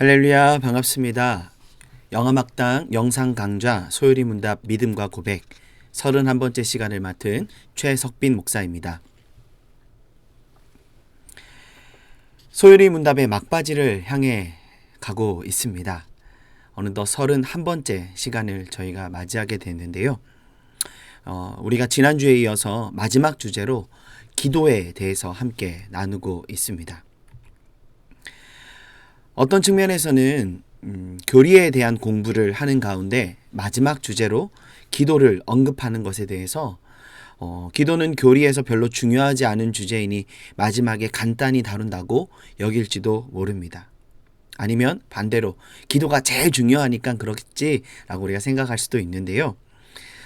할렐루야, 반갑습니다. 영암학당 영상 강좌 소요리 문답 믿음과 고백 31번째 시간을 맡은 최석빈 목사입니다. 소요리 문답의 막바지를 향해 가고 있습니다. 어느덧 31번째 시간을 저희가 맞이하게 됐는데요. 우리가 지난주에 이어서 마지막 주제로 기도에 대해서 함께 나누고 있습니다. 어떤 측면에서는 교리에 대한 공부를 하는 가운데 마지막 주제로 기도를 언급하는 것에 대해서 기도는 교리에서 별로 중요하지 않은 주제이니 마지막에 간단히 다룬다고 여길지도 모릅니다. 아니면 반대로 기도가 제일 중요하니까 그렇겠지라고 우리가 생각할 수도 있는데요.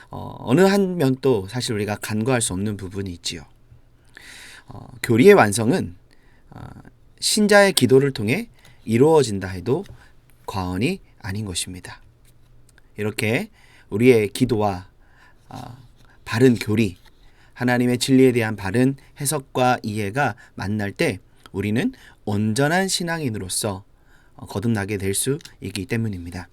어느 한 면도 사실 우리가 간과할 수 없는 부분이 있지요. 교리의 완성은 신자의 기도를 통해 이루어진다 해도 과언이 아닌 것입니다. 이렇게 우리의 기도와 바른 교리, 하나님의 진리에 대한 바른 해석과 이해가 만날 때 우리는 온전한 신앙인으로서 거듭나게 될 수 있기 때문입니다.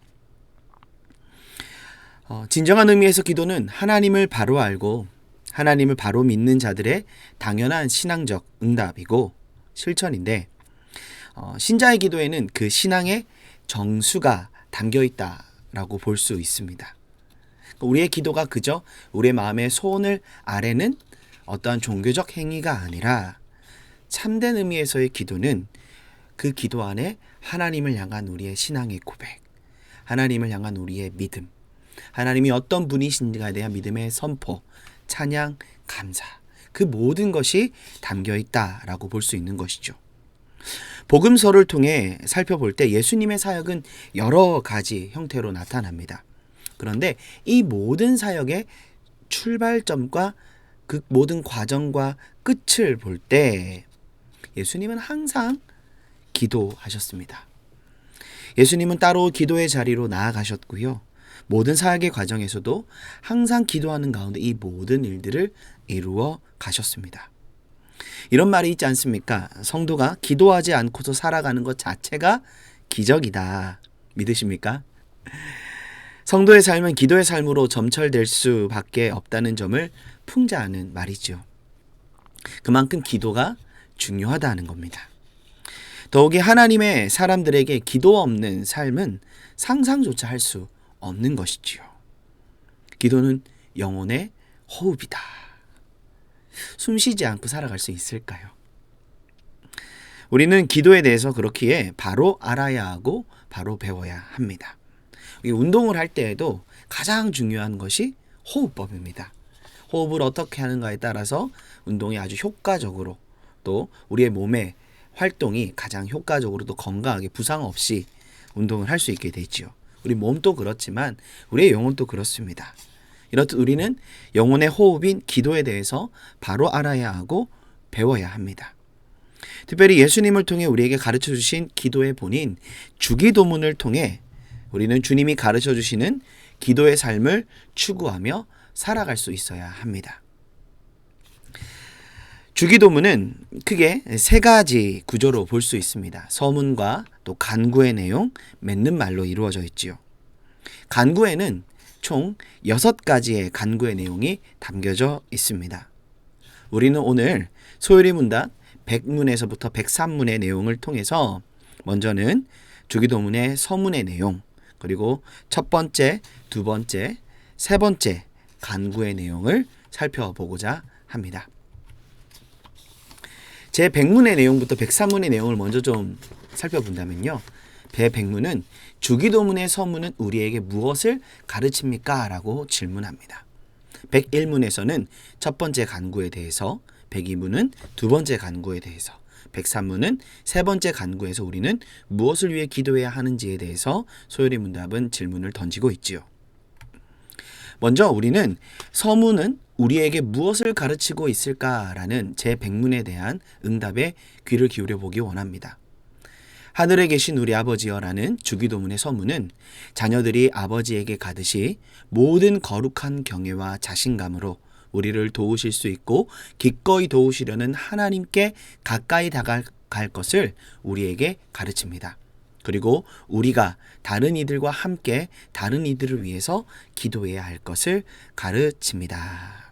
진정한 의미에서 기도는 하나님을 바로 알고 하나님을 바로 믿는 자들의 당연한 신앙적 응답이고 실천인데 신자의 기도에는 그 신앙의 정수가 담겨 있다라고 볼 수 있습니다. 우리의 기도가 그저 우리의 마음의 소원을 아뢰는 어떠한 종교적 행위가 아니라 참된 의미에서의 기도는 그 기도 안에 하나님을 향한 우리의 신앙의 고백, 하나님을 향한 우리의 믿음, 하나님이 어떤 분이신가에 대한 믿음의 선포, 찬양, 감사, 그 모든 것이 담겨 있다라고 볼 수 있는 것이죠. 복음서를 통해 살펴볼 때 예수님의 사역은 여러 가지 형태로 나타납니다. 그런데 이 모든 사역의 출발점과 그 모든 과정과 끝을 볼 때 예수님은 항상 기도하셨습니다. 예수님은 따로 기도의 자리로 나아가셨고요. 모든 사역의 과정에서도 항상 기도하는 가운데 이 모든 일들을 이루어 가셨습니다. 이런 말이 있지 않습니까? 성도가 기도하지 않고서 살아가는 것 자체가 기적이다. 믿으십니까? 성도의 삶은 기도의 삶으로 점철될 수밖에 없다는 점을 풍자하는 말이죠. 그만큼 기도가 중요하다는 겁니다. 더욱이 하나님의 사람들에게 기도 없는 삶은 상상조차 할 수 없는 것이지요. 기도는 영혼의 호흡이다. 숨 쉬지 않고 살아갈 수 있을까요? 우리는 기도에 대해서 그렇기에 바로 알아야 하고 바로 배워야 합니다. 운동을 할 때에도 가장 중요한 것이 호흡법입니다. 호흡을 어떻게 하는가에 따라서 운동이 아주 효과적으로 또 우리의 몸의 활동이 가장 효과적으로 또 건강하게 부상 없이 운동을 할 수 있게 되지요. 우리 몸도 그렇지만 우리의 영혼도 그렇습니다. 이렇듯 우리는 영혼의 호흡인 기도에 대해서 바로 알아야 하고 배워야 합니다. 특별히 예수님을 통해 우리에게 가르쳐 주신 기도의 본인 주기도문을 통해 우리는 주님이 가르쳐 주시는 기도의 삶을 추구하며 살아갈 수 있어야 합니다. 주기도문은 크게 세 가지 구조로 볼 수 있습니다. 서문과 또 간구의 내용, 맺는 말로 이루어져 있지요. 간구에는 총 6가지의 간구의 내용이 담겨져 있습니다. 우리는 오늘 소요리 문답 100문에서부터 103문의 내용을 통해서 먼저는 주기도문의 서문의 내용, 그리고 첫 번째, 두 번째, 세 번째 간구의 내용을 살펴보고자 합니다. 제 100문의 내용부터 103문의 내용을 먼저 좀 살펴본다면요. 제 100문은 주기도문의 서문은 우리에게 무엇을 가르칩니까? 라고 질문합니다. 101문에서는 첫 번째 간구에 대해서, 102문은 두 번째 간구에 대해서, 103문은 세 번째 간구에서 우리는 무엇을 위해 기도해야 하는지에 대해서 소요리 문답은 질문을 던지고 있지요. 먼저 우리는 서문은 우리에게 무엇을 가르치고 있을까라는 제 100문에 대한 응답에 귀를 기울여 보기 원합니다. 하늘에 계신 우리 아버지여라는 주기도문의 서문은 자녀들이 아버지에게 가듯이 모든 거룩한 경외와 자신감으로 우리를 도우실 수 있고 기꺼이 도우시려는 하나님께 가까이 다가갈 것을 우리에게 가르칩니다. 그리고 우리가 다른 이들과 함께 다른 이들을 위해서 기도해야 할 것을 가르칩니다.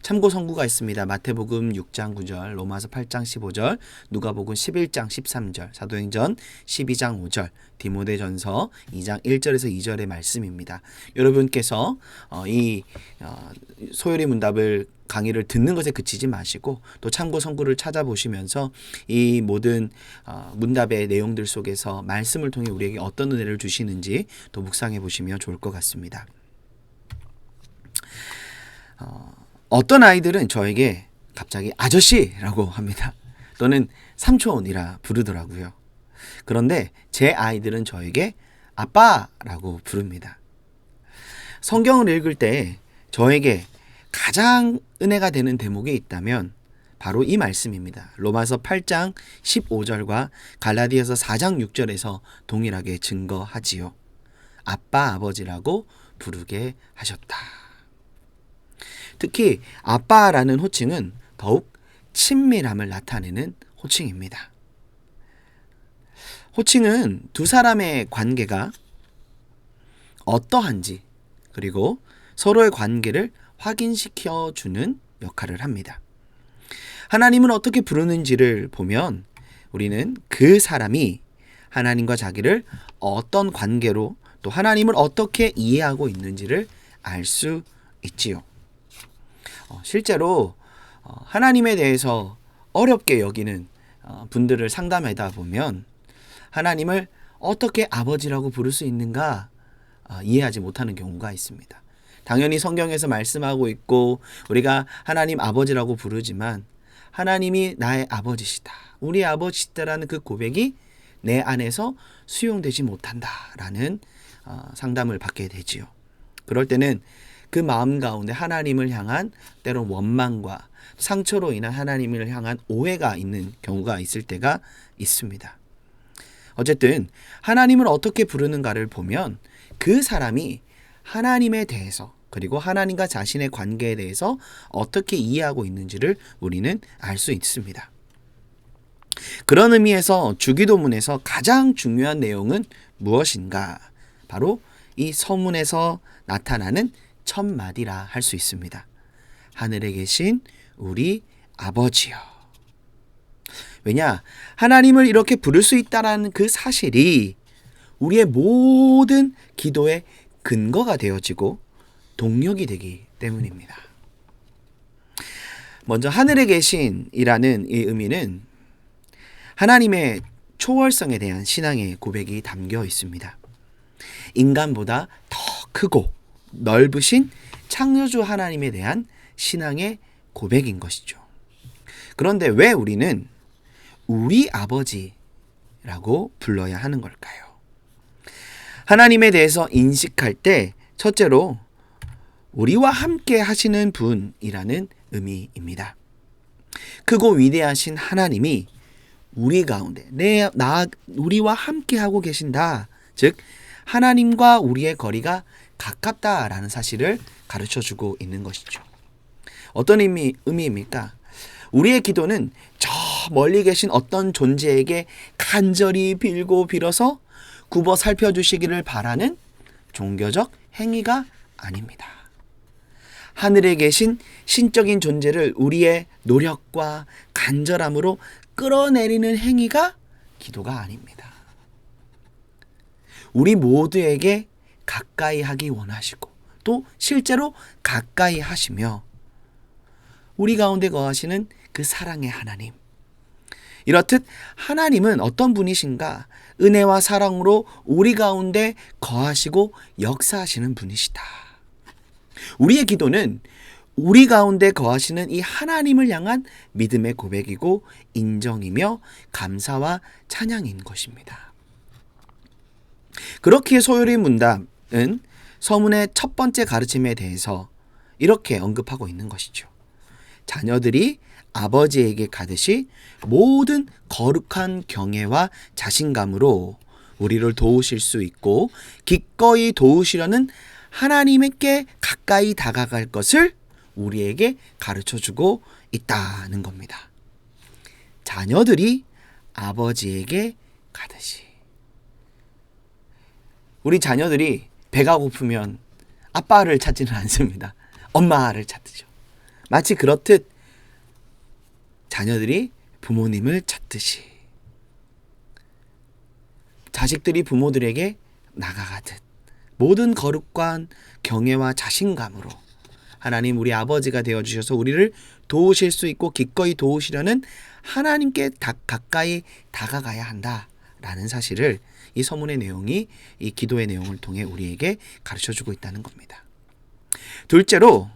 참고 성구가 있습니다. 마태복음 6장 9절, 로마서 8장 15절, 누가복음 11장 13절, 사도행전 12장 5절, 디모데전서 2장 1절에서 2절의 말씀입니다. 여러분께서 이 소요리 문답을 강의를 듣는 것에 그치지 마시고 또 참고 성구를 찾아보시면서 이 모든 문답의 내용들 속에서 말씀을 통해 우리에게 어떤 은혜를 주시는지 또 묵상해 보시면 좋을 것 같습니다. 어떤 아이들은 저에게 갑자기 아저씨라고 합니다. 또는 삼촌이라 부르더라고요. 그런데 제 아이들은 저에게 아빠라고 부릅니다. 성경을 읽을 때 저에게 가장 은혜가 되는 대목이 있다면 바로 이 말씀입니다. 로마서 8장 15절과 갈라디아서 4장 6절에서 동일하게 증거하지요. 아빠, 아버지라고 부르게 하셨다. 특히 아빠라는 호칭은 더욱 친밀함을 나타내는 호칭입니다. 호칭은 두 사람의 관계가 어떠한지 그리고 서로의 관계를 확인시켜주는 역할을 합니다. 하나님은 어떻게 부르는지를 보면 우리는 그 사람이 하나님과 자기를 어떤 관계로 또 하나님을 어떻게 이해하고 있는지를 알 수 있지요. 실제로 하나님에 대해서 어렵게 여기는 분들을 상담하다 보면 하나님을 어떻게 아버지라고 부를 수 있는가 이해하지 못하는 경우가 있습니다. 당연히 성경에서 말씀하고 있고 우리가 하나님 아버지라고 부르지만 하나님이 나의 아버지시다, 우리 아버지시다라는 그 고백이 내 안에서 수용되지 못한다라는 상담을 받게 되지요. 그럴 때는 그 마음 가운데 하나님을 향한 때론 원망과 상처로 인한 하나님을 향한 오해가 있는 경우가 있을 때가 있습니다. 어쨌든 하나님을 어떻게 부르는가를 보면 그 사람이 하나님에 대해서 그리고 하나님과 자신의 관계에 대해서 어떻게 이해하고 있는지를 우리는 알 수 있습니다. 그런 의미에서 주기도문에서 가장 중요한 내용은 무엇인가? 바로 이 서문에서 나타나는 첫 마디라 할 수 있습니다. 하늘에 계신 우리 아버지여. 왜냐? 하나님을 이렇게 부를 수 있다는 그 사실이 우리의 모든 기도의 근거가 되어지고 동력이 되기 때문입니다. 먼저 하늘에 계신이라는 이 의미는 하나님의 초월성에 대한 신앙의 고백이 담겨 있습니다. 인간보다 더 크고 넓으신 창조주 하나님에 대한 신앙의 고백인 것이죠. 그런데 왜 우리는 우리 아버지라고 불러야 하는 걸까요? 하나님에 대해서 인식할 때 첫째로 우리와 함께 하시는 분이라는 의미입니다. 크고 위대하신 하나님이 우리 가운데 우리와 함께 하고 계신다. 즉 하나님과 우리의 거리가 가깝다라는 사실을 가르쳐주고 있는 것이죠. 어떤 의미입니까? 우리의 기도는 저 멀리 계신 어떤 존재에게 간절히 빌고 빌어서 굽어 살펴주시기를 바라는 종교적 행위가 아닙니다. 하늘에 계신 신적인 존재를 우리의 노력과 간절함으로 끌어내리는 행위가 기도가 아닙니다. 우리 모두에게 가까이 하기 원하시고 또 실제로 가까이 하시며 우리 가운데 거하시는 그 사랑의 하나님. 이렇듯 하나님은 어떤 분이신가? 은혜와 사랑으로 우리 가운데 거하시고 역사하시는 분이시다. 우리의 기도는 우리 가운데 거하시는 이 하나님을 향한 믿음의 고백이고 인정이며 감사와 찬양인 것입니다. 그렇기에 소요리 문답은 서문의 첫 번째 가르침에 대해서 이렇게 언급하고 있는 것이죠. 자녀들이 아버지에게 가듯이 모든 거룩한 경애와 자신감으로 우리를 도우실 수 있고 기꺼이 도우시려는 하나님께 가까이 다가갈 것을 우리에게 가르쳐주고 있다는 겁니다. 자녀들이 아버지에게 가듯이. 우리 자녀들이 배가 고프면 아빠를 찾지는 않습니다. 엄마를 찾죠. 마치 그렇듯 자녀들이 부모님을 찾듯이 자식들이 부모들에게 나아가듯 모든 거룩과 경외와 자신감으로 하나님 우리 아버지가 되어주셔서 우리를 도우실 수 있고 기꺼이 도우시려는 하나님께 가까이 다가가야 한다라는 사실을 이 서문의 내용이 이 기도의 내용을 통해 우리에게 가르쳐주고 있다는 겁니다. 둘째로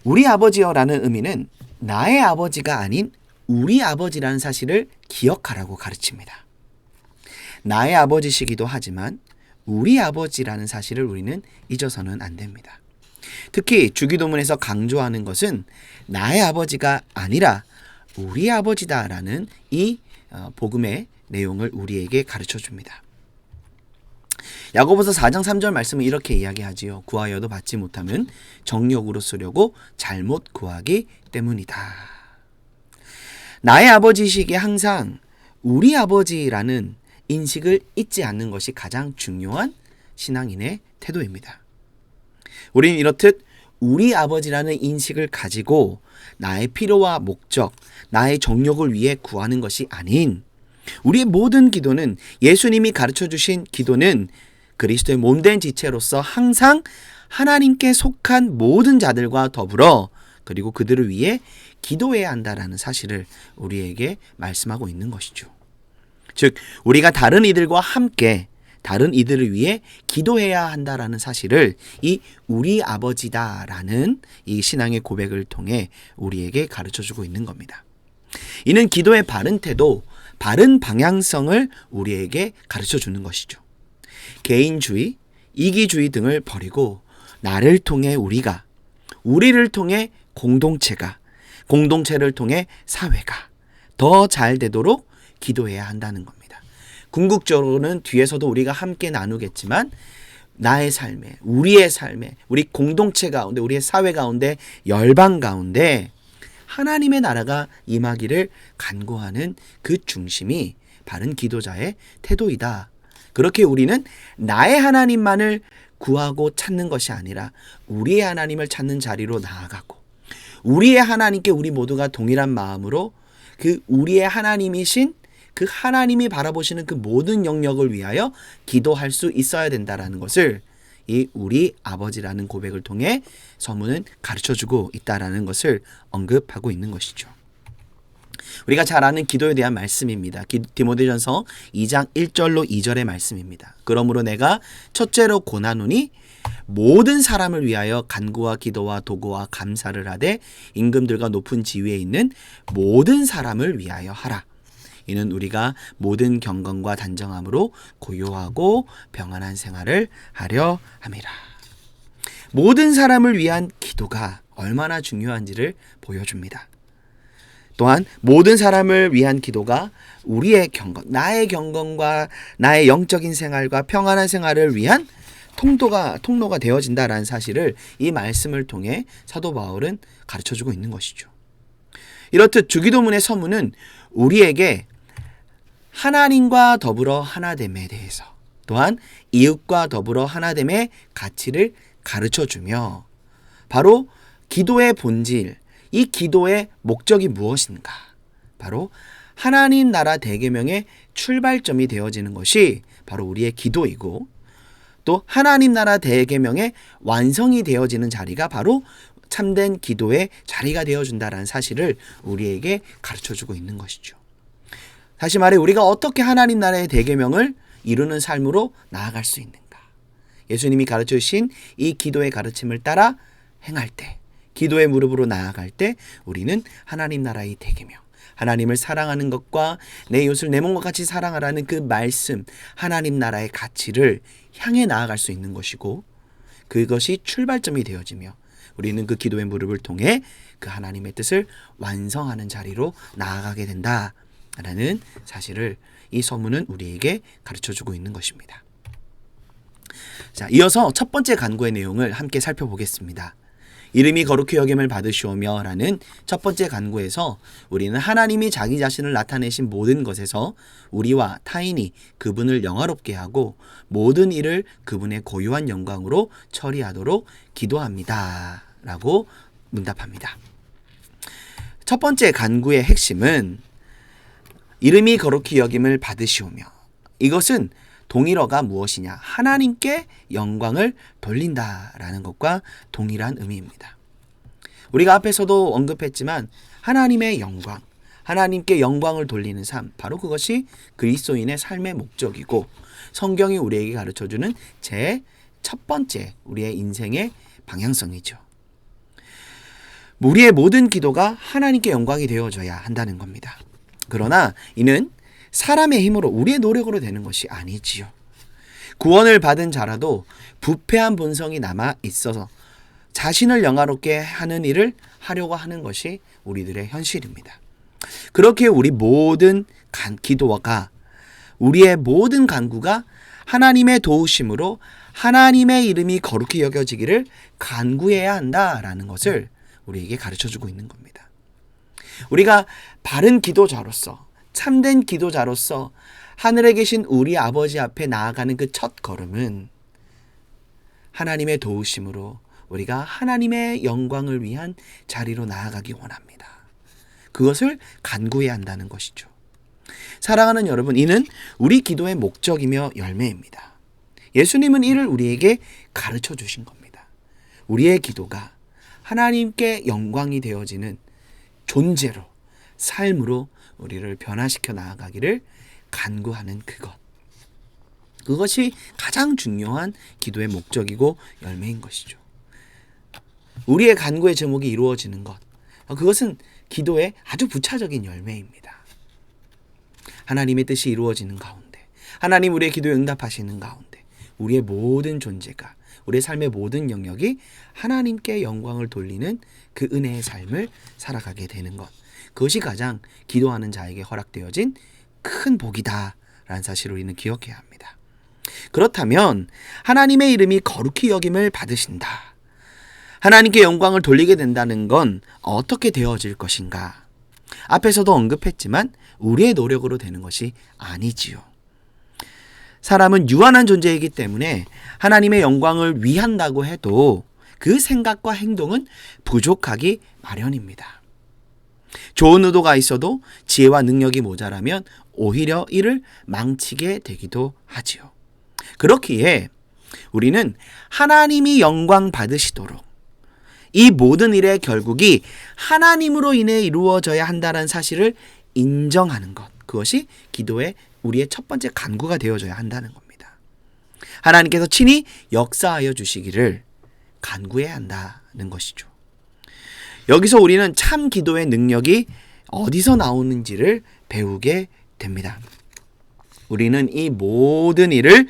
우리 아버지여라는 의미는 나의 아버지가 아닌 우리 아버지라는 사실을 기억하라고 가르칩니다. 나의 아버지시기도 하지만 우리 아버지라는 사실을 우리는 잊어서는 안 됩니다. 특히 주기도문에서 강조하는 것은 나의 아버지가 아니라 우리 아버지다라는 이 복음의 내용을 우리에게 가르쳐 줍니다. 야고보서 4장 3절 말씀은 이렇게 이야기하지요. 구하여도 받지 못하면 정욕으로 쓰려고 잘못 구하기 때문이다. 나의 아버지시기에 항상 우리 아버지라는 인식을 잊지 않는 것이 가장 중요한 신앙인의 태도입니다. 우리는 이렇듯 우리 아버지라는 인식을 가지고 나의 필요와 목적, 나의 정욕을 위해 구하는 것이 아닌 우리의 모든 기도는 예수님이 가르쳐 주신 기도는 그리스도의 몸된 지체로서 항상 하나님께 속한 모든 자들과 더불어 그리고 그들을 위해 기도해야 한다라는 사실을 우리에게 말씀하고 있는 것이죠. 즉 우리가 다른 이들과 함께 다른 이들을 위해 기도해야 한다라는 사실을 이 우리 아버지다라는 이 신앙의 고백을 통해 우리에게 가르쳐주고 있는 겁니다. 이는 기도의 바른 태도, 바른 방향성을 우리에게 가르쳐주는 것이죠. 개인주의, 이기주의 등을 버리고 나를 통해 우리가, 우리를 통해 공동체가, 공동체를 통해 사회가 더 잘 되도록 기도해야 한다는 겁니다. 궁극적으로는 뒤에서도 우리가 함께 나누겠지만 나의 삶에, 우리의 삶에, 우리 공동체 가운데, 우리의 사회 가운데, 열방 가운데 하나님의 나라가 임하기를 간구하는 그 중심이 바른 기도자의 태도이다. 그렇게 우리는 나의 하나님만을 구하고 찾는 것이 아니라 우리의 하나님을 찾는 자리로 나아가고 우리의 하나님께 우리 모두가 동일한 마음으로 그 우리의 하나님이신 그 하나님이 바라보시는 그 모든 영역을 위하여 기도할 수 있어야 된다라는 것을 이 우리 아버지라는 고백을 통해 서문은 가르쳐주고 있다라는 것을 언급하고 있는 것이죠. 우리가 잘 아는 기도에 대한 말씀입니다. 디모데전서 2장 1절로 2절의 말씀입니다. 그러므로 내가 첫째로 고나노니 모든 사람을 위하여 간구와 기도와 도구와 감사를 하되 임금들과 높은 지위에 있는 모든 사람을 위하여 하라. 이는 우리가 모든 경건과 단정함으로 고요하고 평안한 생활을 하려 함이라. 모든 사람을 위한 기도가 얼마나 중요한지를 보여줍니다. 또한 모든 사람을 위한 기도가 우리의 경건, 나의 경건과 나의 영적인 생활과 평안한 생활을 위한 통로가 되어진다라는 사실을 이 말씀을 통해 사도 바울은 가르쳐주고 있는 것이죠. 이렇듯 주기도문의 서문은 우리에게 하나님과 더불어 하나됨에 대해서 또한 이웃과 더불어 하나됨의 가치를 가르쳐주며 바로 기도의 본질, 이 기도의 목적이 무엇인가? 바로 하나님 나라 대계명의 출발점이 되어지는 것이 바로 우리의 기도이고 또 하나님 나라 대계명의 완성이 되어지는 자리가 바로 참된 기도의 자리가 되어준다는 사실을 우리에게 가르쳐주고 있는 것이죠. 다시 말해 우리가 어떻게 하나님 나라의 대계명을 이루는 삶으로 나아갈 수 있는가? 예수님이 가르쳐 주신 이 기도의 가르침을 따라 행할 때, 기도의 무릎으로 나아갈 때 우리는 하나님 나라의 대계명, 하나님을 사랑하는 것과 내 이웃을 내 몸과 같이 사랑하라는 그 말씀, 하나님 나라의 가치를 향해 나아갈 수 있는 것이고 그것이 출발점이 되어지며 우리는 그 기도의 무릎을 통해 그 하나님의 뜻을 완성하는 자리로 나아가게 된다라는 사실을 이 서문은 우리에게 가르쳐주고 있는 것입니다. 자, 이어서 첫 번째 간구의 내용을 함께 살펴보겠습니다. 이름이 거룩히 여김을 받으시오며 라는 첫 번째 간구에서 우리는 하나님이 자기 자신을 나타내신 모든 것에서 우리와 타인이 그분을 영화롭게 하고 모든 일을 그분의 고유한 영광으로 처리하도록 기도합니다 라고 문답합니다. 첫 번째 간구의 핵심은 이름이 거룩히 여김을 받으시오며, 이것은 동일어가 무엇이냐? 하나님께 영광을 돌린다라는 것과 동일한 의미입니다. 우리가 앞에서도 언급했지만 하나님의 영광, 하나님께 영광을 돌리는 삶, 바로 그것이 그리스도인의 삶의 목적이고 성경이 우리에게 가르쳐주는 제 첫 번째 우리의 인생의 방향성이죠. 우리의 모든 기도가 하나님께 영광이 되어져야 한다는 겁니다. 그러나 이는 사람의 힘으로 우리의 노력으로 되는 것이 아니지요. 구원을 받은 자라도 부패한 본성이 남아 있어서 자신을 영화롭게 하는 일을 하려고 하는 것이 우리들의 현실입니다. 그렇게 우리 모든 기도가, 우리의 모든 간구가 하나님의 도우심으로 하나님의 이름이 거룩히 여겨지기를 간구해야 한다라는 것을 우리에게 가르쳐주고 있는 겁니다. 우리가 바른 기도자로서, 참된 기도자로서 하늘에 계신 우리 아버지 앞에 나아가는 그 첫 걸음은 하나님의 도우심으로 우리가 하나님의 영광을 위한 자리로 나아가기 원합니다. 그것을 간구해야 한다는 것이죠. 사랑하는 여러분, 이는 우리 기도의 목적이며 열매입니다. 예수님은 이를 우리에게 가르쳐 주신 겁니다. 우리의 기도가 하나님께 영광이 되어지는 존재로, 삶으로 우리를 변화시켜 나아가기를 간구하는 그것이 가장 중요한 기도의 목적이고 열매인 것이죠. 우리의 간구의 제목이 이루어지는 것, 그것은 기도의 아주 부차적인 열매입니다. 하나님의 뜻이 이루어지는 가운데, 하나님 우리의 기도에 응답하시는 가운데 우리의 모든 존재가, 우리의 삶의 모든 영역이 하나님께 영광을 돌리는 그 은혜의 삶을 살아가게 되는 것, 그것이 가장 기도하는 자에게 허락되어진 큰 복이다라는 사실을 우리는 기억해야 합니다. 그렇다면 하나님의 이름이 거룩히 여김을 받으신다, 하나님께 영광을 돌리게 된다는 건 어떻게 되어질 것인가? 앞에서도 언급했지만 우리의 노력으로 되는 것이 아니지요. 사람은 유한한 존재이기 때문에 하나님의 영광을 위한다고 해도 그 생각과 행동은 부족하기 마련입니다. 좋은 의도가 있어도 지혜와 능력이 모자라면 오히려 이를 망치게 되기도 하지요. 그렇기에 우리는 하나님이 영광 받으시도록 이 모든 일의 결국이 하나님으로 인해 이루어져야 한다는 사실을 인정하는 것, 그것이 기도의 우리의 첫 번째 간구가 되어져야 한다는 겁니다. 하나님께서 친히 역사하여 주시기를 간구해야 한다는 것이죠. 여기서 우리는 참 기도의 능력이 어디서 나오는지를 배우게 됩니다. 우리는 이 모든 일을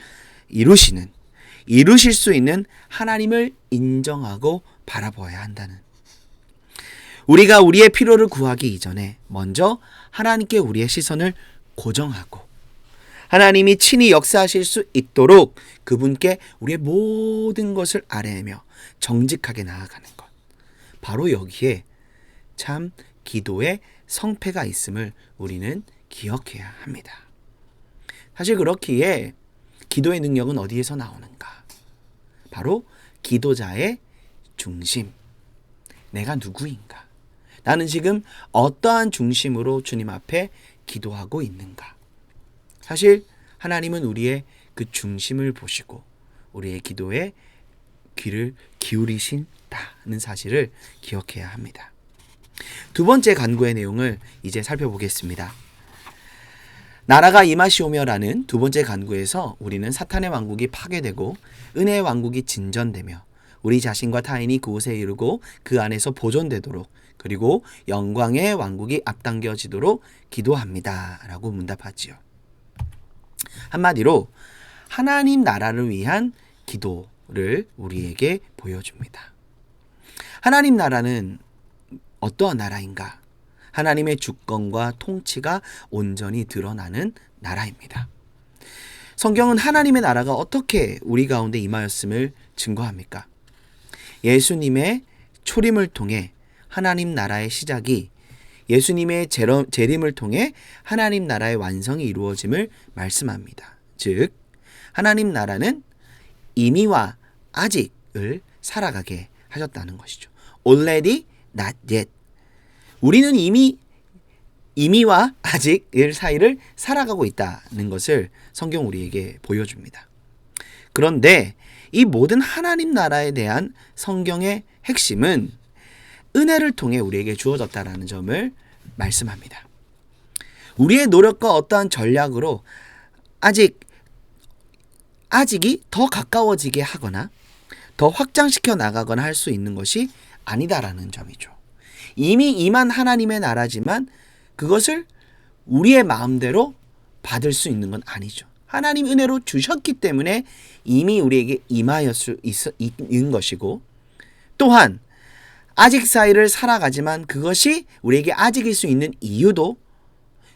이루실 수 있는 하나님을 인정하고 바라보아야 한다는, 우리가 우리의 필요를 구하기 이전에 먼저 하나님께 우리의 시선을 고정하고 하나님이 친히 역사하실 수 있도록 그분께 우리의 모든 것을 아뢰며 정직하게 나아가는 것, 바로 여기에 참 기도의 성패가 있음을 우리는 기억해야 합니다. 사실 그렇기에 기도의 능력은 어디에서 나오는가? 바로 기도자의 중심, 내가 누구인가? 나는 지금 어떠한 중심으로 주님 앞에 기도하고 있는가? 사실 하나님은 우리의 그 중심을 보시고 우리의 기도에 귀를 기울이신다는 사실을 기억해야 합니다. 두 번째 간구의 내용을 이제 살펴보겠습니다. 나라가 임하시오며라는 두 번째 간구에서 우리는 사탄의 왕국이 파괴되고 은혜의 왕국이 진전되며 우리 자신과 타인이 그곳에 이르고 그 안에서 보존되도록, 그리고 영광의 왕국이 앞당겨지도록 기도합니다 라고 문답하지요. 한마디로 하나님 나라를 위한 기도를 우리에게 보여줍니다. 하나님 나라는 어떠한 나라인가? 하나님의 주권과 통치가 온전히 드러나는 나라입니다. 성경은 하나님의 나라가 어떻게 우리 가운데 임하였음을 증거합니까? 예수님의 초림을 통해 하나님 나라의 시작이 예수님의 재림을 통해 하나님 나라의 완성이 이루어짐을 말씀합니다. 즉 하나님 나라는 이미와 아직을 살아가게 하셨다는 것이죠. Already, not yet. 우리는 이미와 아직을 사이를 살아가고 있다는 것을 성경 우리에게 보여줍니다. 그런데 이 모든 하나님 나라에 대한 성경의 핵심은 은혜를 통해 우리에게 주어졌다는 점을 말씀합니다. 우리의 노력과 어떠한 전략으로 아직이 더 가까워지게 하거나 더 확장시켜 나가거나 할 수 있는 것이 아니다라는 점이죠. 이미 임한 하나님의 나라지만 그것을 우리의 마음대로 받을 수 있는 건 아니죠. 하나님 은혜로 주셨기 때문에 이미 우리에게 임하였을 수 있는 것이고, 또한 아직 사이를 살아가지만 그것이 우리에게 아직일 수 있는 이유도,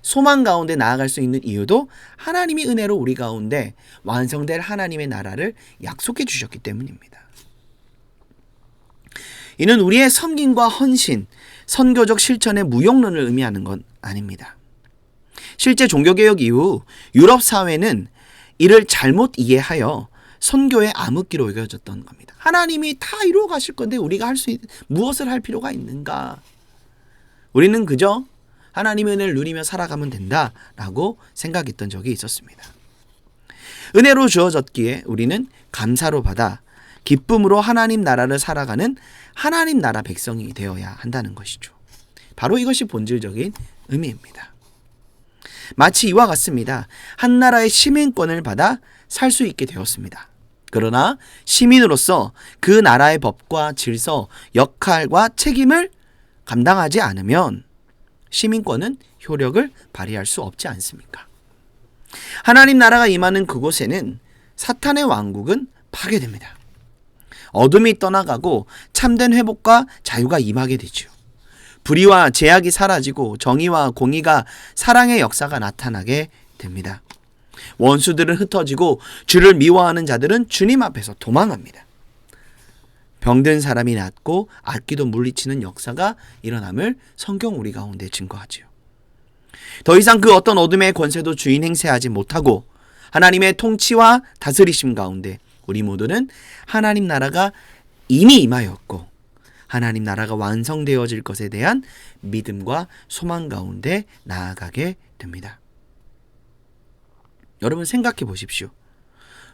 소망 가운데 나아갈 수 있는 이유도 하나님이 은혜로 우리 가운데 완성될 하나님의 나라를 약속해 주셨기 때문입니다. 이는 우리의 섬김과 헌신, 선교적 실천의 무용론을 의미하는 건 아닙니다. 실제 종교개혁 이후 유럽 사회는 이를 잘못 이해하여 선교의 암흑기로 여겨졌던 겁니다. 하나님이 다 이루어 가실 건데 우리가 무엇을 할 필요가 있는가? 우리는 그저 하나님의 은혜를 누리며 살아가면 된다라고 생각했던 적이 있었습니다. 은혜로 주어졌기에 우리는 감사로 받아 기쁨으로 하나님 나라를 살아가는 하나님 나라 백성이 되어야 한다는 것이죠. 바로 이것이 본질적인 의미입니다. 마치 이와 같습니다. 한 나라의 시민권을 받아 살 수 있게 되었습니다. 그러나 시민으로서 그 나라의 법과 질서, 역할과 책임을 감당하지 않으면 시민권은 효력을 발휘할 수 없지 않습니까? 하나님 나라가 임하는 그곳에는 사탄의 왕국은 파괴됩니다. 어둠이 떠나가고 참된 회복과 자유가 임하게 되죠. 불의와 제약이 사라지고 정의와 공의가 사랑의 역사가 나타나게 됩니다. 원수들은 흩어지고 주를 미워하는 자들은 주님 앞에서 도망합니다. 병든 사람이 낫고 악기도 물리치는 역사가 일어남을 성경 우리 가운데 증거하지요. 더 이상 그 어떤 어둠의 권세도 주인 행세하지 못하고 하나님의 통치와 다스리심 가운데 우리 모두는 하나님 나라가 이미 임하였고 하나님 나라가 완성되어질 것에 대한 믿음과 소망 가운데 나아가게 됩니다. 여러분 생각해 보십시오.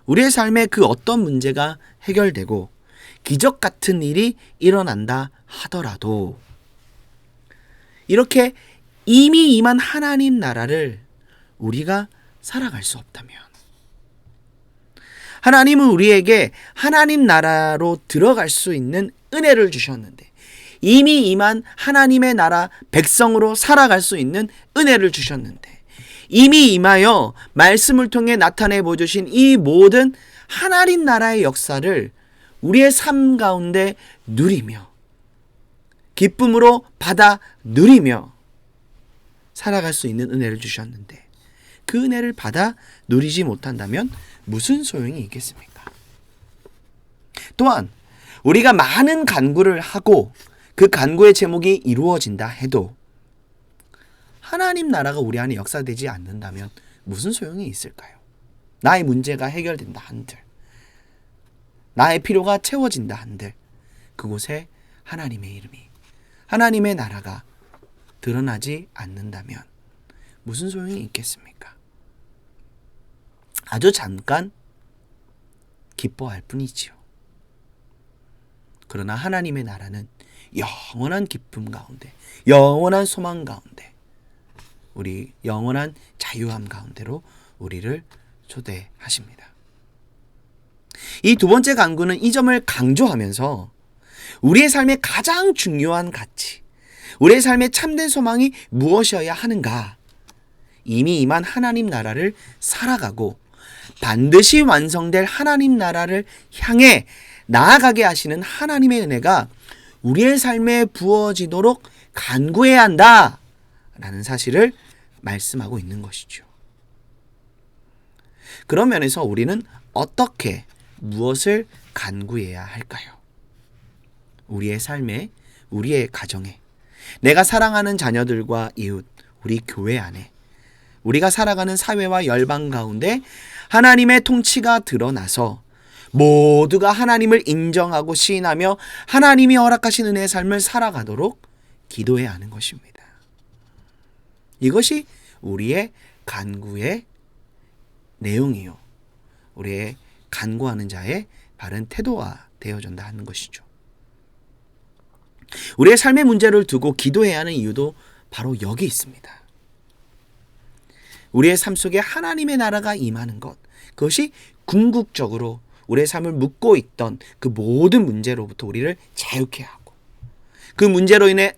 우리의 삶에 그 어떤 문제가 해결되고 기적 같은 일이 일어난다 하더라도 이렇게 이미 임한 하나님 나라를 우리가 살아갈 수 없다면, 하나님은 우리에게 하나님 나라로 들어갈 수 있는 은혜를 주셨는데 이미 임한 하나님의 나라 백성으로 살아갈 수 있는 은혜를 주셨는데 이미 임하여 말씀을 통해 나타내 보여주신 이 모든 하나님 나라의 역사를 우리의 삶 가운데 누리며 기쁨으로 받아 누리며 살아갈 수 있는 은혜를 주셨는데 그 은혜를 받아 누리지 못한다면 무슨 소용이 있겠습니까? 또한 우리가 많은 간구를 하고 그 간구의 제목이 이루어진다 해도 하나님 나라가 우리 안에 역사되지 않는다면 무슨 소용이 있을까요? 나의 문제가 해결된다 한들, 나의 필요가 채워진다 한들 그곳에 하나님의 이름이, 하나님의 나라가 드러나지 않는다면 무슨 소용이 있겠습니까? 아주 잠깐 기뻐할 뿐이지요. 그러나 하나님의 나라는 영원한 기쁨 가운데, 영원한 소망 가운데, 우리 영원한 자유함 가운데로 우리를 초대하십니다. 이 두 번째 간구는 이 점을 강조하면서 우리의 삶의 가장 중요한 가치, 우리의 삶의 참된 소망이 무엇이어야 하는가? 이미 임한 하나님 나라를 살아가고 반드시 완성될 하나님 나라를 향해 나아가게 하시는 하나님의 은혜가 우리의 삶에 부어지도록 간구해야 한다 라는 사실을 말씀하고 있는 것이죠. 그런 면에서 우리는 어떻게 무엇을 간구해야 할까요? 우리의 삶에, 우리의 가정에, 내가 사랑하는 자녀들과 이웃, 우리 교회 안에, 우리가 살아가는 사회와 열방 가운데 하나님의 통치가 드러나서 모두가 하나님을 인정하고 시인하며 하나님이 허락하신 은혜의 삶을 살아가도록 기도해야 하는 것입니다. 이것이 우리의 간구의 내용이요, 우리의 간구하는 자의 바른 태도가 되어준다 하는 것이죠. 우리의 삶의 문제를 두고 기도해야 하는 이유도 바로 여기 있습니다. 우리의 삶 속에 하나님의 나라가 임하는 것, 그것이 궁극적으로 우리의 삶을 묶고 있던 그 모든 문제로부터 우리를 자유케 하고, 그 문제로 인해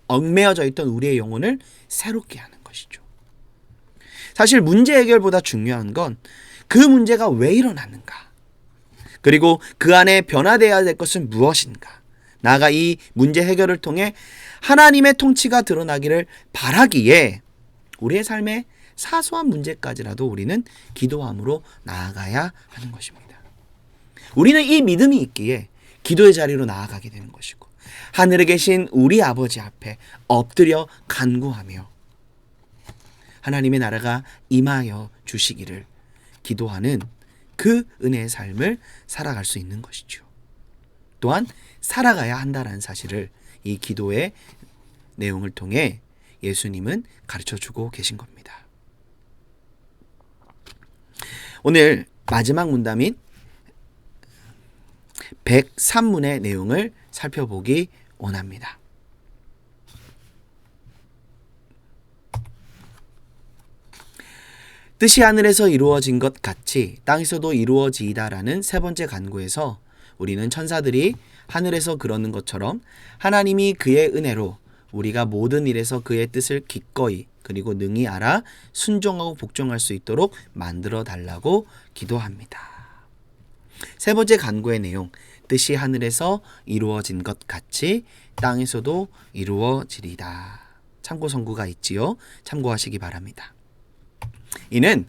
얽매여져 있던 우리의 영혼을 새롭게 하는 것이죠. 사실 문제 해결보다 중요한 건 그 문제가 왜 일어났는가, 그리고 그 안에 변화되어야 될 것은 무엇인가, 나아가 이 문제 해결을 통해 하나님의 통치가 드러나기를 바라기에 우리의 삶의 사소한 문제까지라도 우리는 기도함으로 나아가야 하는 것입니다. 우리는 이 믿음이 있기에 기도의 자리로 나아가게 되는 것이고, 하늘에 계신 우리 아버지 앞에 엎드려 간구하며 하나님의 나라가 임하여 주시기를 기도하는 그 은혜의 삶을 살아갈 수 있는 것이죠. 또한 살아가야 한다는 사실을 이 기도의 내용을 통해 예수님은 가르쳐주고 계신 겁니다. 오늘 마지막 문답인 103문의 내용을 살펴보기 원합니다. 뜻이 하늘에서 이루어진 것 같이 땅에서도 이루어지이다라는 세 번째 간구에서 우리는 천사들이 하늘에서 그러는 것처럼 하나님이 그의 은혜로 우리가 모든 일에서 그의 뜻을 기꺼이 그리고 능히 알아 순종하고 복종할 수 있도록 만들어 달라고 기도합니다. 세 번째 간구의 내용, 뜻이 하늘에서 이루어진 것 같이 땅에서도 이루어지리다. 참고 선구가 있지요. 참고하시기 바랍니다. 이는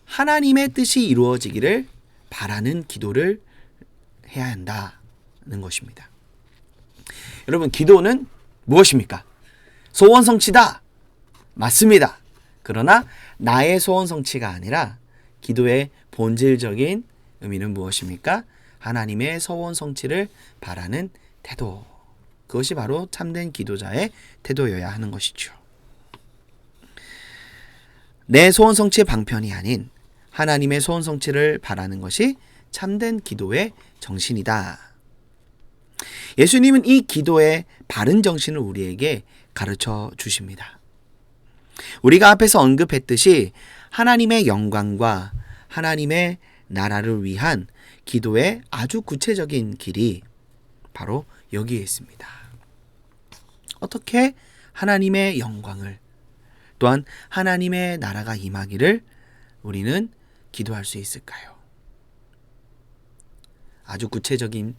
하나님의 뜻이 이루어지기를 바라는 기도를 해야 한다는 것입니다. 여러분, 기도는 무엇입니까? 소원 성취다. 맞습니다. 그러나 나의 소원 성취가 아니라 기도의 본질적인 의미는 무엇입니까? 하나님의 소원 성취를 바라는 태도. 그것이 바로 참된 기도자의 태도여야 하는 것이죠. 내 소원 성취의 방편이 아닌 하나님의 소원 성취를 바라는 것이 참된 기도의 정신이다. 예수님은 이 기도의 바른 정신을 우리에게 가르쳐 주십니다. 우리가 앞에서 언급했듯이 하나님의 영광과 하나님의 나라를 위한 기도의 아주 구체적인 길이 바로 여기에 있습니다. 어떻게 하나님의 영광을, 또한 하나님의 나라가 임하기를 우리는 기도할 수 있을까요? 아주 구체적인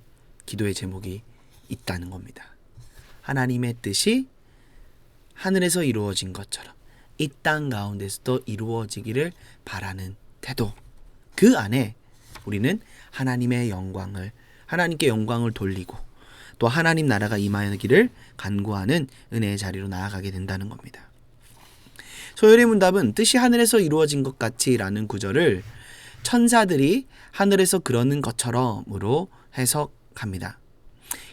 기도의 제목이 있다는 겁니다. 하나님의 뜻이 하늘에서 이루어진 것처럼 이 땅 가운데서도 이루어지기를 바라는 태도. 그 안에 우리는 하나님의 영광을, 하나님께 영광을 돌리고 또 하나님 나라가 임하기를 간구하는 은혜의 자리로 나아가게 된다는 겁니다. 소열의 문답은 뜻이 하늘에서 이루어진 것 같이 라는 구절을 천사들이 하늘에서 그러는 것처럼으로 해석합니다.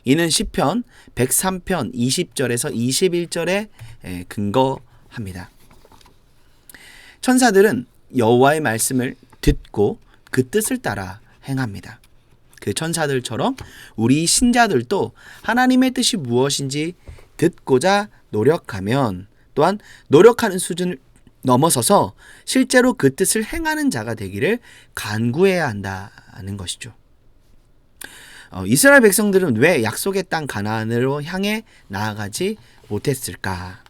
이는 시편 103편 20절에서 21절에 근거합니다. 천사들은 여호와의 말씀을 듣고 그 뜻을 따라 행합니다. 그 천사들처럼 우리 신자들도 하나님의 뜻이 무엇인지 듣고자 노력하면, 또한 노력하는 수준을 넘어서서 실제로 그 뜻을 행하는 자가 되기를 간구해야 한다는 것이죠. 이스라엘 백성들은 왜 약속의 땅 가나안으로 향해 나아가지 못했을까?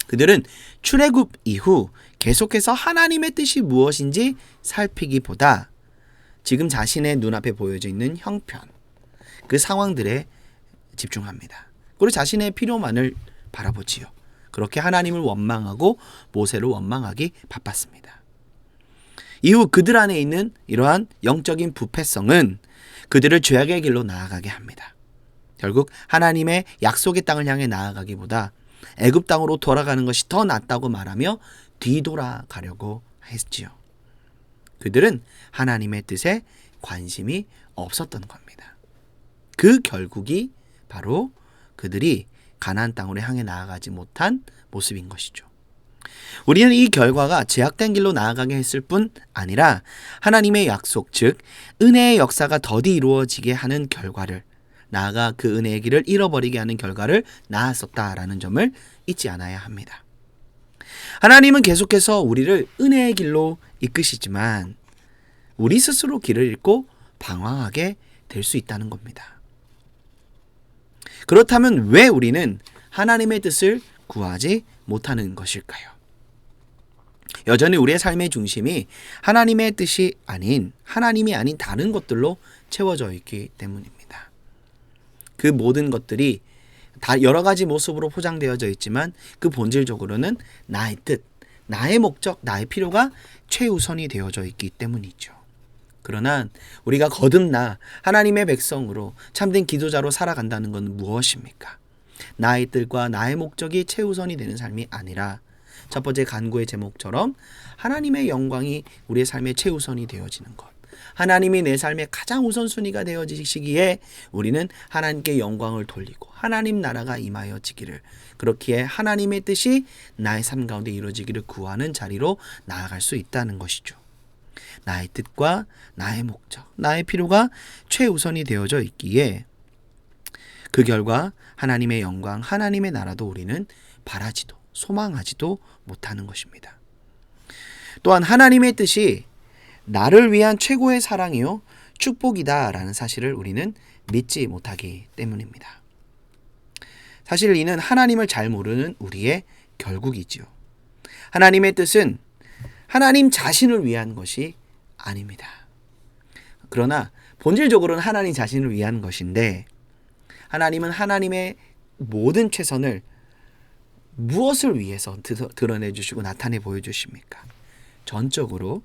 그들은 출애굽 이후 계속해서 하나님의 뜻이 무엇인지 살피기보다 지금 자신의 눈앞에 보여져 있는 형편, 그 상황들에 집중합니다. 그리고 자신의 필요만을 바라보지요. 그렇게 하나님을 원망하고 모세를 원망하기 바빴습니다. 이후 그들 안에 있는 이러한 영적인 부패성은 그들을 죄악의 길로 나아가게 합니다. 결국 하나님의 약속의 땅을 향해 나아가기보다 애굽 땅으로 돌아가는 것이 더 낫다고 말하며 뒤돌아가려고 했지요. 그들은 하나님의 뜻에 관심이 없었던 겁니다. 그 결국이 바로 그들이 가나안 땅으로 향해 나아가지 못한 모습인 것이죠. 우리는 이 결과가 제약된 길로 나아가게 했을 뿐 아니라 하나님의 약속, 즉 은혜의 역사가 더디 이루어지게 하는 결과를, 나아가 그 은혜의 길을 잃어버리게 하는 결과를 낳았었다라는 점을 잊지 않아야 합니다. 하나님은 계속해서 우리를 은혜의 길로 이끄시지만 우리 스스로 길을 잃고 방황하게 될 수 있다는 겁니다. 그렇다면 왜 우리는 하나님의 뜻을 구하지 못하는 것일까요? 여전히 우리의 삶의 중심이 하나님의 뜻이 아닌, 하나님이 아닌 다른 것들로 채워져 있기 때문입니다. 그 모든 것들이 다 여러 가지 모습으로 포장되어져 있지만 그 본질적으로는 나의 뜻, 나의 목적, 나의 필요가 최우선이 되어져 있기 때문이죠. 그러나 우리가 거듭나 하나님의 백성으로 참된 기도자로 살아간다는 건 무엇입니까? 나의 뜻과 나의 목적이 최우선이 되는 삶이 아니라 첫 번째 간구의 제목처럼 하나님의 영광이 우리의 삶의 최우선이 되어지는 것, 하나님이 내 삶의 가장 우선순위가 되어지시기에 우리는 하나님께 영광을 돌리고 하나님 나라가 임하여지기를, 그렇기에 하나님의 뜻이 나의 삶 가운데 이루어지기를 구하는 자리로 나아갈 수 있다는 것이죠. 나의 뜻과 나의 목적, 나의 필요가 최우선이 되어져 있기에 그 결과 하나님의 영광, 하나님의 나라도 우리는 바라지도 소망하지도 못하는 것입니다. 또한 하나님의 뜻이 나를 위한 최고의 사랑이요 축복이다라는 사실을 우리는 믿지 못하기 때문입니다. 사실 이는 하나님을 잘 모르는 우리의 결국이지요. 하나님의 뜻은 하나님 자신을 위한 것이 아닙니다. 그러나 본질적으로는 하나님 자신을 위한 것인데, 하나님은 하나님의 모든 최선을 무엇을 위해서 드러내 주시고 나타내 보여주십니까? 전적으로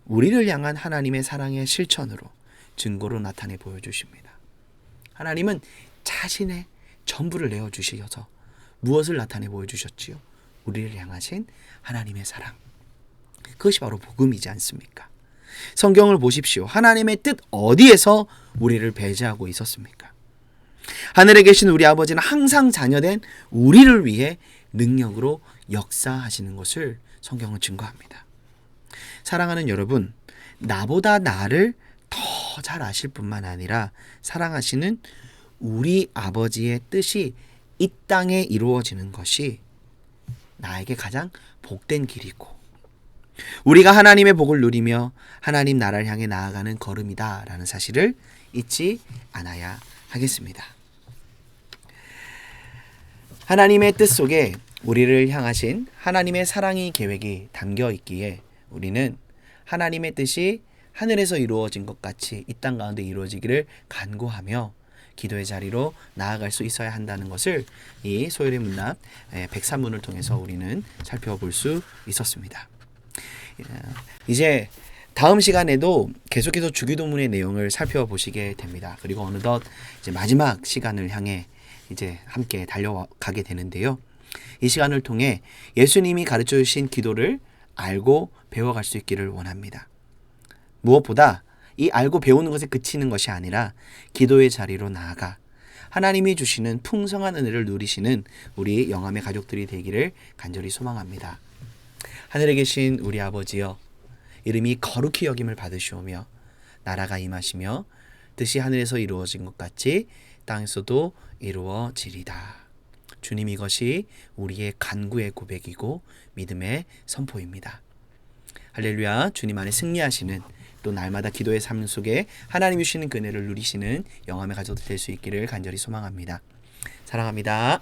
우리를 향한 하나님의 사랑의 실천으로, 증거로 나타내 보여주십니다. 하나님은 자신의 전부를 내어주셔서 무엇을 나타내 보여주셨지요? 우리를 향하신 하나님의 사랑. 그것이 바로 복음이지 않습니까? 성경을 보십시오. 하나님의 뜻 어디에서 우리를 배제하고 있었습니까? 하늘에 계신 우리 아버지는 항상 자녀된 우리를 위해 능력으로 역사하시는 것을 성경은 증거합니다. 사랑하는 여러분, 나보다 나를 더 잘 아실 뿐만 아니라 사랑하시는 우리 아버지의 뜻이 이 땅에 이루어지는 것이 나에게 가장 복된 길이고, 우리가 하나님의 복을 누리며 하나님 나라를 향해 나아가는 걸음이다라는 사실을 잊지 않아야 하겠습니다. 하나님의 뜻 속에 우리를 향하신 하나님의 사랑의 계획이 담겨 있기에 우리는 하나님의 뜻이 하늘에서 이루어진 것 같이 이 땅 가운데 이루어지기를 간구하며 기도의 자리로 나아갈 수 있어야 한다는 것을 이 소열의 문답 103문을 통해서 우리는 살펴볼 수 있었습니다. 이제 다음 시간에도 계속해서 주기도문의 내용을 살펴보시게 됩니다. 그리고 어느덧 이제 마지막 시간을 향해 이제 함께 달려가게 되는데요. 이 시간을 통해 예수님이 가르쳐 주신 기도를 알고 배워갈 수 있기를 원합니다. 무엇보다 이 알고 배우는 것에 그치는 것이 아니라 기도의 자리로 나아가 하나님이 주시는 풍성한 은혜를 누리시는 우리 영암의 가족들이 되기를 간절히 소망합니다. 하늘에 계신 우리 아버지여, 이름이 거룩히 여김을 받으시오며 나라가 임하시며 뜻이 하늘에서 이루어진 것 같이 땅에서도 이루어지리다. 주님, 이것이 우리의 간구의 고백이고 믿음의 선포입니다. 할렐루야. 주님 안에 승리하시는, 또 날마다 기도의 삶 속에 하나님 주시는 그 은혜를 누리시는 영암의 가족들 될 수 있기를 간절히 소망합니다. 사랑합니다.